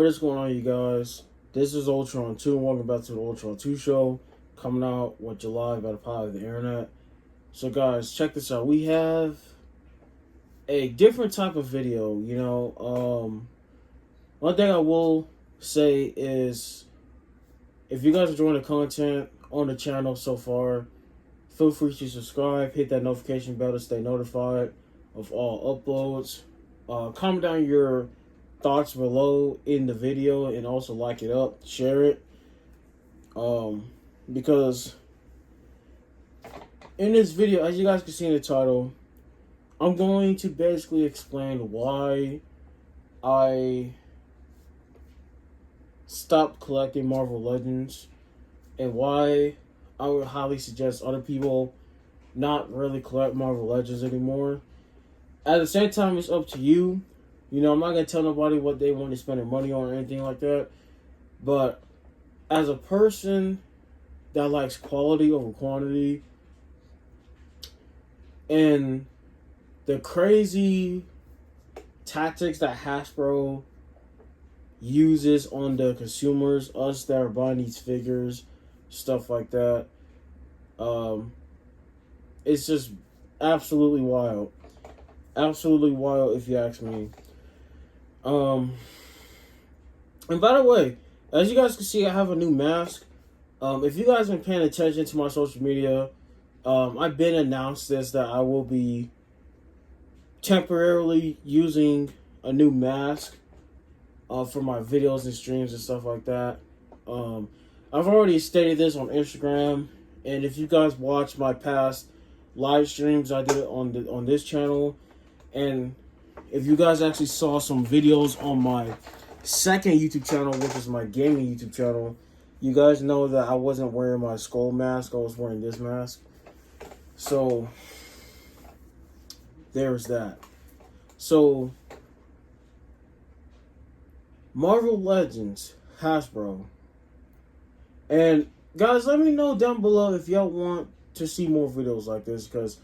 What is going on, you guys? This is Ultron 2, and welcome back to the Ultron 2 show, coming out with July by the power of the internet. So, guys, check this out. We have a different type of video, one thing I will say is, if you guys are enjoying the content on the channel so far, feel free to subscribe, hit that notification bell to stay notified of all uploads. Comment down your thoughts below in the video and also like it up, share it. Because in this video, as you guys can see in the title, I'm going to basically explain why I stopped collecting Marvel Legends and why I would highly suggest other people not really collect Marvel Legends anymore. At the same time, it's up to you. I'm not going to tell nobody what they want to spend their money on or anything like that. But as a person that likes quality over quantity, and the crazy tactics that Hasbro uses on the consumers, us that are buying these figures, stuff like that, it's just absolutely wild. Absolutely wild, if you ask me. And by the way, as you guys can see, I have a new mask. If you guys have been paying attention to my social media, I've been announced this, that I will be temporarily using a new mask for my videos and streams and stuff like that. I've already stated this on Instagram, and if you guys watch my past live streams I did on this channel, and if you guys actually saw some videos on my second YouTube channel, which is my gaming YouTube channel, you guys know that I wasn't wearing my skull mask. I was wearing this mask. So there's that. So Marvel Legends, Hasbro. And guys, let me know down below if y'all want to see more videos like this, because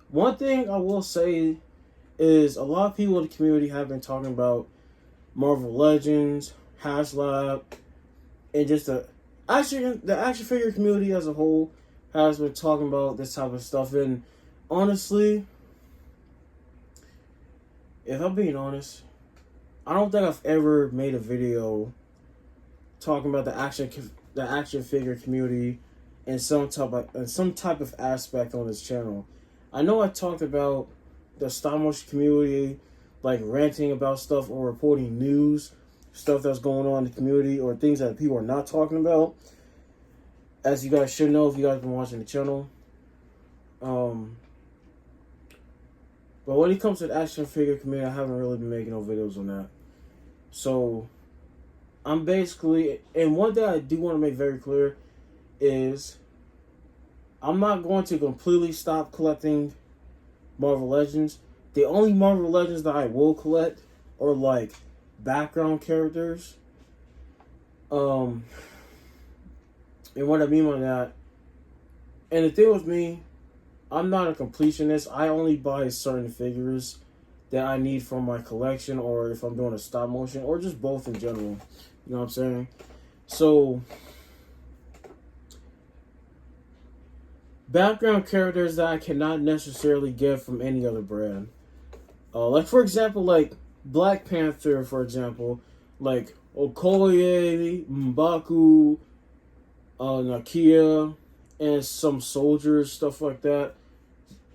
one thing I will say is a lot of people in the community have been talking about Marvel Legends, HasLab, and just the action figure community as a whole has been talking about this type of stuff. And honestly, if I'm being honest, I don't think I've ever made a video talking about the action figure community in some type of aspect on this channel. I know I talked about the stop motion community, like ranting about stuff or reporting news, stuff that's going on in the community, or things that people are not talking about, as you guys should know if you guys have been watching the channel. But when it comes to the action figure community, I haven't really been making no videos on that. So I'm basically, and one thing I do want to make very clear is I'm not going to completely stop collecting Marvel Legends. The only Marvel Legends that I will collect are like background characters. And what I mean by that, and the thing with me, I'm not a completionist. I only buy certain figures that I need for my collection, or if I'm doing a stop motion, or just both in general. You know what I'm saying? So background characters that I cannot necessarily get from any other brand. Like, for example, like Black Panther, for example, like Okoye, M'Baku, Nakia, and some soldiers, stuff like that.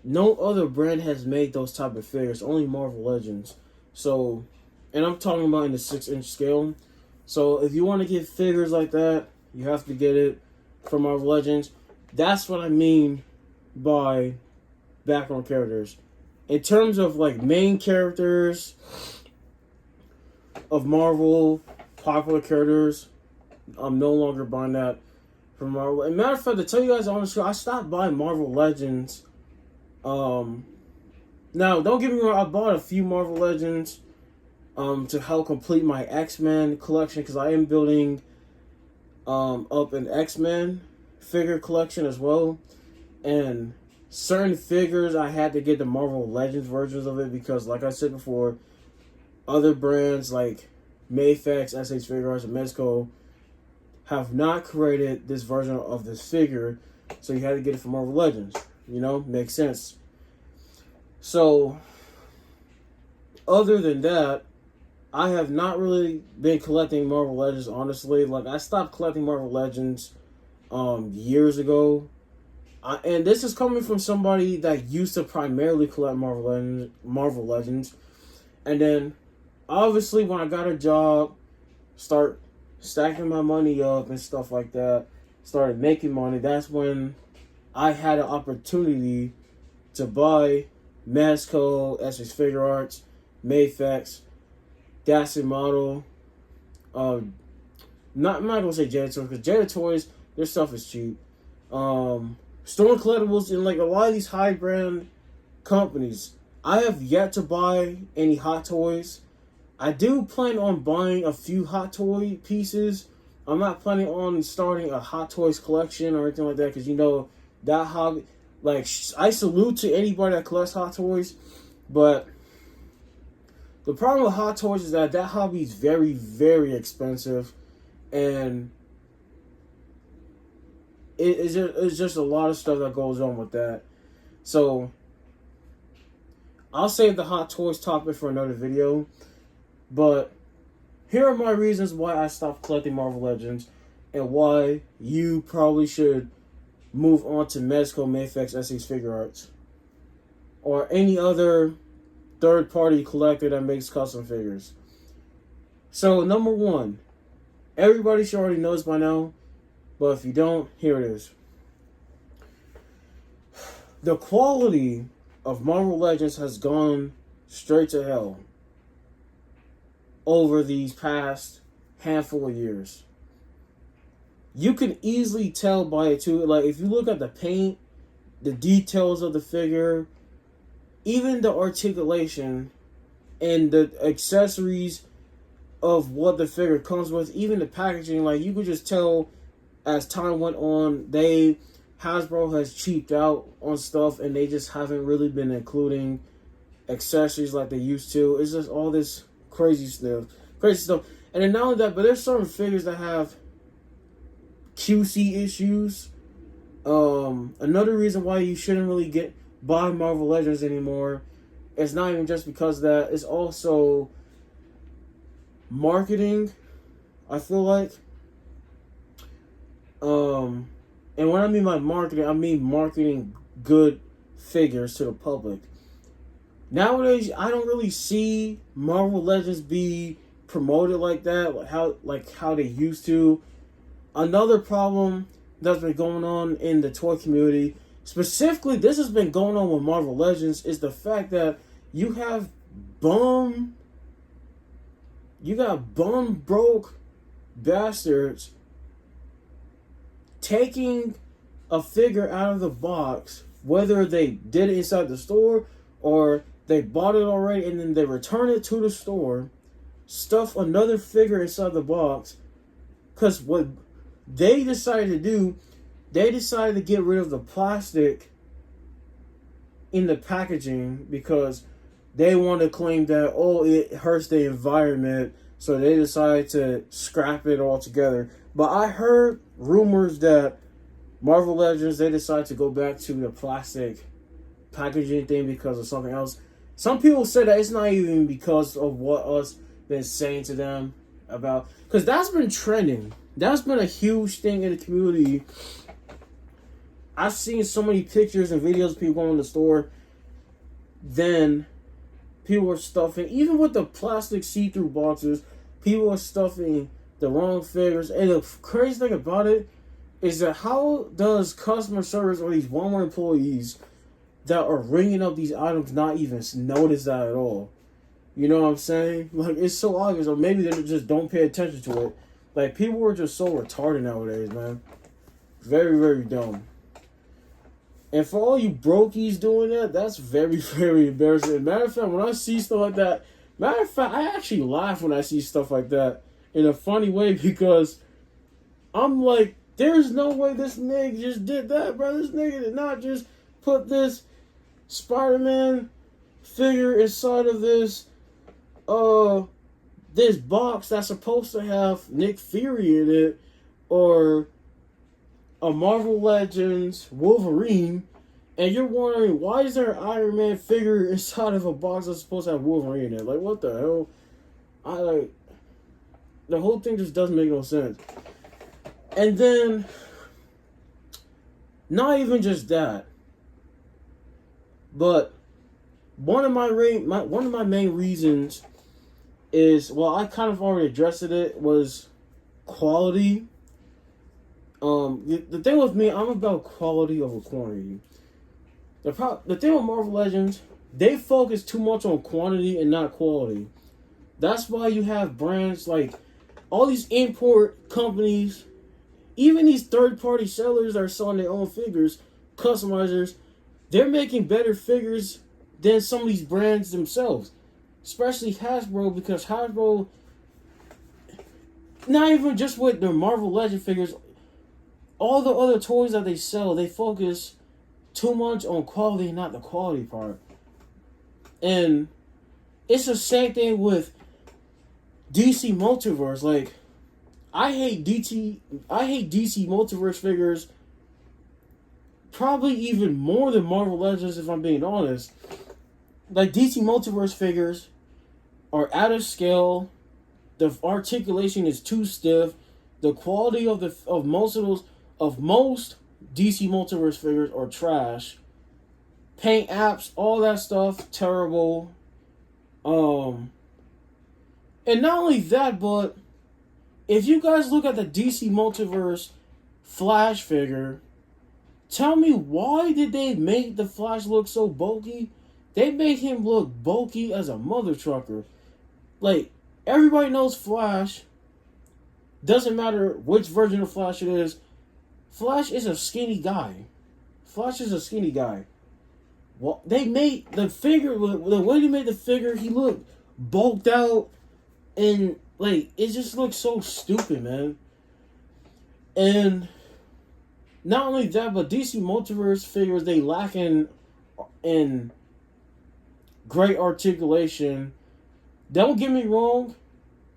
No other brand has made those type of figures, only Marvel Legends. So, and I'm talking about in the 6-inch scale. So if you want to get figures like that, you have to get it from Marvel Legends. That's what I mean by background characters. In terms of like main characters of Marvel, popular characters, I'm no longer buying that from Marvel. As a matter of fact, to tell you guys honestly, I stopped buying Marvel Legends. Now, don't get me wrong, I bought a few Marvel Legends to help complete my X-Men collection, because I am building up an X-Men figure collection as well. And certain figures, I had to get the Marvel Legends versions of it because, like I said before, other brands like Mayfax, SH Figure Arts, and Mezco have not created this version of this figure, so you had to get it from Marvel Legends. You know, makes sense. So, other than that, I have not really been collecting Marvel Legends, honestly. Like, I stopped collecting Marvel Legends years ago. And this is coming from somebody that used to primarily collect Marvel Legends. And then, obviously, when I got a job, start stacking my money up and stuff like that, started making money, that's when I had an opportunity to buy Mezco, SH Figure Arts, Mayfax, Dassin Model. I'm not gonna say Jada Toys, because Jada Toys, their stuff is cheap. Storm Collectibles and like a lot of these high brand companies. I have yet to buy any Hot Toys. I do plan on buying a few Hot Toy pieces. I'm not planning on starting a Hot Toys collection or anything like that, because you know that hobby. Like, I salute to anybody that collects Hot Toys, but the problem with Hot Toys is that hobby is very, very expensive, and it's just a lot of stuff that goes on with that. So, I'll save the Hot Toys topic for another video, but here are my reasons why I stopped collecting Marvel Legends, and why you probably should move on to Mezco, Mayfax, SH Figure Arts, or any other third-party collector that makes custom figures. So, number one, everybody should already know this by now, but if you don't, here it is. The quality of Marvel Legends has gone straight to hell over these past handful of years. You can easily tell by it too. Like, if you look at the paint, the details of the figure, even the articulation and the accessories of what the figure comes with, even the packaging, like, you could just tell as time went on, Hasbro has cheaped out on stuff, and they just haven't really been including accessories like they used to. It's just all this crazy stuff. And then not only that, but there's certain figures that have QC issues. Another reason why you shouldn't really buy Marvel Legends anymore, it's not even just because of that, it's also marketing, I feel like. And when I mean by marketing, I mean marketing good figures to the public. Nowadays, I don't really see Marvel Legends be promoted like that, like how they used to. Another problem that's been going on in the toy community, specifically, this has been going on with Marvel Legends, is the fact that you got bum broke bastards taking a figure out of the box, whether they did it inside the store or they bought it already and then they return it to the store, stuff another figure inside the box, because what they decided to do, they decided to get rid of the plastic in the packaging because they want to claim that, oh, it hurts the environment, so they decided to scrap it altogether. But I heard rumors that Marvel Legends, they decided to go back to the plastic packaging thing because of something else. Some people say that it's not even because of what us been saying to them about, because that's been trending. That's been a huge thing in the community. I've seen so many pictures and videos of people going to the store. Then people are stuffing, even with the plastic see-through boxes, people are stuffing the wrong figures. And the crazy thing about it is that how does customer service or these Walmart employees that are ringing up these items not even notice that at all? You know what I'm saying? Like, it's so obvious, or maybe they just don't pay attention to it. Like, people are just so retarded nowadays, man. Very, very dumb. And for all you brokies doing that, that's very, very embarrassing. Matter of fact, when I see stuff like that, I actually laugh when I see stuff like that in a funny way, because I'm like, there's no way this nigga just did that, bro. This nigga did not just put this Spider-Man figure inside of this this box that's supposed to have Nick Fury in it, or a Marvel Legends Wolverine, and you're wondering, why is there an Iron Man figure inside of a box that's supposed to have Wolverine in it? Like, what the hell? The whole thing just doesn't make no sense. And then, not even just that, but one of my main reasons is, well, I kind of already addressed it, was quality. The thing with me, I'm about quality over quantity. The thing with Marvel Legends, they focus too much on quantity and not quality. That's why you have brands like all these import companies, even these third-party sellers that are selling their own figures, customizers, they're making better figures than some of these brands themselves. Especially Hasbro, because Hasbro, not even just with their Marvel Legend figures, all the other toys that they sell, they focus too much on quality and not the quality part. And it's the same thing with DC Multiverse. Like, I hate DC Multiverse figures probably even more than Marvel Legends, if I'm being honest. Like, DC Multiverse figures are out of scale. The articulation is too stiff. The quality of most DC Multiverse figures are trash. Paint apps, all that stuff, terrible. And not only that, but if you guys look at the DC Multiverse Flash figure, tell me, why did they make the Flash look so bulky? They made him look bulky as a mother trucker. Like, everybody knows Flash. Doesn't matter which version of Flash it is. Flash is a skinny guy. Flash is a skinny guy. Well, they made the figure, the way they made the figure, he looked bulked out. And, like, it just looks so stupid, man. And not only that, but DC Multiverse figures, they lack in great articulation. Don't get me wrong,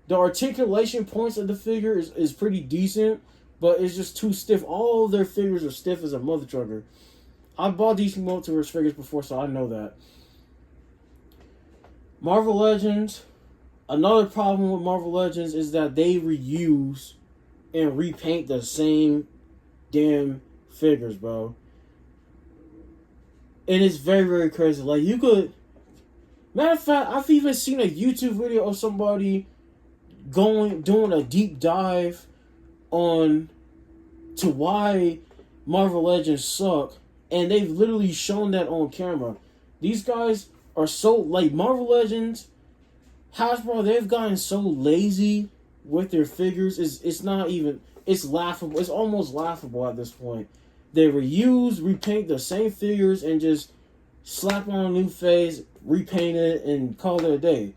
the articulation points of the figure is pretty decent, but it's just too stiff. All of their figures are stiff as a mother trucker. I bought DC Multiverse figures before, so I know that. Marvel Legends, another problem with Marvel Legends is that they reuse and repaint the same damn figures, bro. And it's very, very crazy. Like, you could... Matter of fact, I've even seen a YouTube video of somebody doing a deep dive on to why Marvel Legends suck, and they've literally shown that on camera. These guys are so, like, Marvel Legends, Hasbro, they've gotten so lazy with their figures. It's not even, it's laughable. It's almost laughable at this point. They reuse, repaint the same figures, and just slap on a new face, repaint it, and call it a day.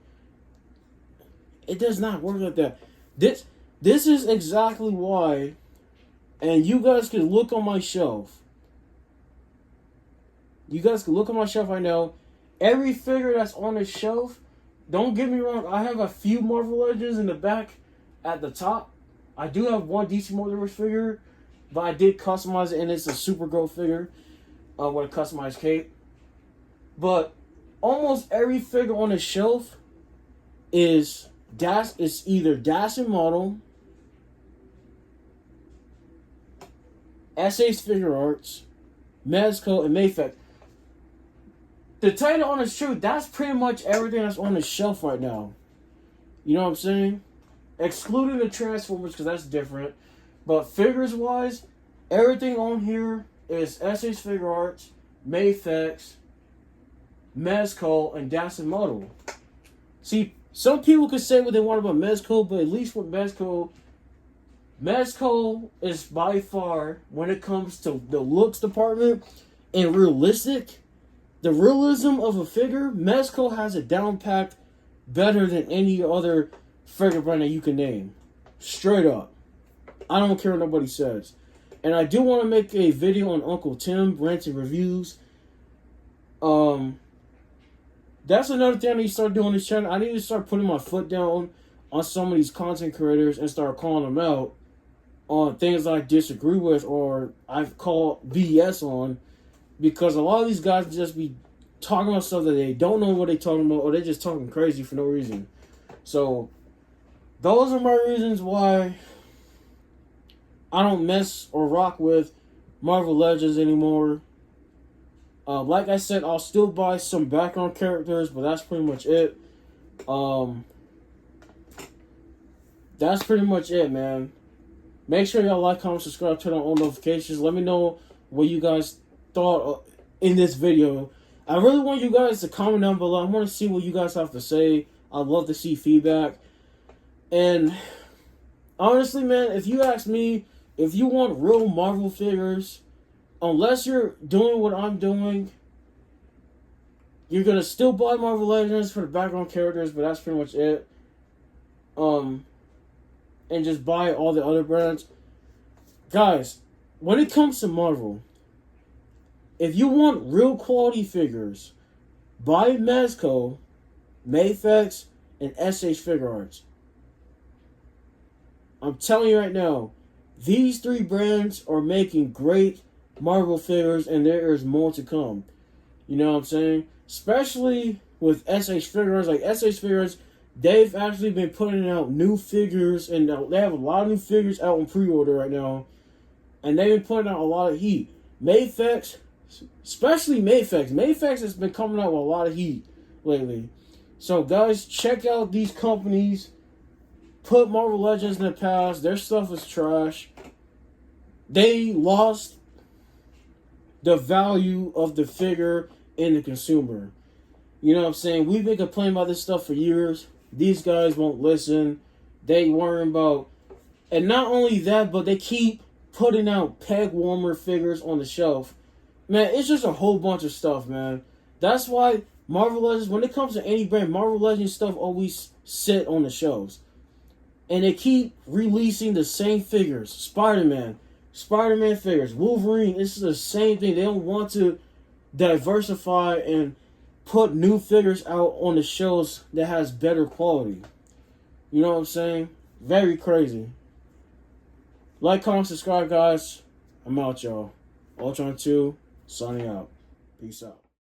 It does not work like that. This is exactly why, and you guys can look on my shelf. You guys can look on my shelf right now. Every figure that's on the shelf, don't get me wrong, I have a few Marvel Legends in the back at the top. I do have one DC Multiverse figure, but I did customize it, and it's a Supergirl figure with a customized cape. But almost every figure on the shelf is either Dash and Model, SA's Figure Arts, Mezco, and Mayfect. To tell you the honest truth, that's pretty much everything that's on the shelf right now. You know what I'm saying? Excluding the Transformers, because that's different. But figures-wise, everything on here is SA's Figure Arts, Mayfex, Mezco, and Dash and Model. See, some people could say what they want about Mezco, but at least with Mezco is by far, when it comes to the looks department and the realism of a figure, Mezco has it down packed better than any other figure brand that you can name. Straight up. I don't care what nobody says. And I do want to make a video on Uncle Tim, rants and reviews. That's another thing I need to start doing on this channel. I need to start putting my foot down on some of these content creators and start calling them out on things I disagree with or I've called BS on, because a lot of these guys just be talking about stuff that they don't know what they're talking about, or they're just talking crazy for no reason. So those are my reasons why I don't mess or rock with Marvel Legends anymore. Like I said, I'll still buy some background characters, but that's pretty much it. That's pretty much it, man. Make sure y'all like, comment, subscribe, turn on all notifications. Let me know what you guys thought in this video. I really want you guys to comment down below. I want to see what you guys have to say. I'd love to see feedback. And honestly, man, if you ask me, if you want real Marvel figures, unless you're doing what I'm doing, you're going to still buy Marvel Legends for the background characters, but that's pretty much it. And just buy all the other brands. Guys, when it comes to Marvel, if you want real quality figures, buy Mezco, Mayfex, and SH Figure Arts. I'm telling you right now, these three brands are making great Marvel figures, and there is more to come. You know what I'm saying? Especially with SH Figure Arts. Like, SH Figure Arts, they've actually been putting out new figures, and they have a lot of new figures out on pre-order right now. And they've been putting out a lot of heat. Mayfex, especially Mayfex. Mayfex has been coming out with a lot of heat lately. So, guys, check out these companies. Put Marvel Legends in the past. Their stuff is trash. They lost the value of the figure in the consumer. You know what I'm saying? We've been complaining about this stuff for years. These guys won't listen. They worry about... And not only that, but they keep putting out peg warmer figures on the shelf. Man, it's just a whole bunch of stuff, man. That's why Marvel Legends, when it comes to any brand, Marvel Legends stuff always sit on the shelves. And they keep releasing the same figures. Spider-Man figures. Wolverine, it's the same thing. They don't want to diversify and put new figures out on the shelves that has better quality. You know what I'm saying? Very crazy. Like, comment, subscribe, guys. I'm out, y'all. Ultron 2, signing out. Peace out.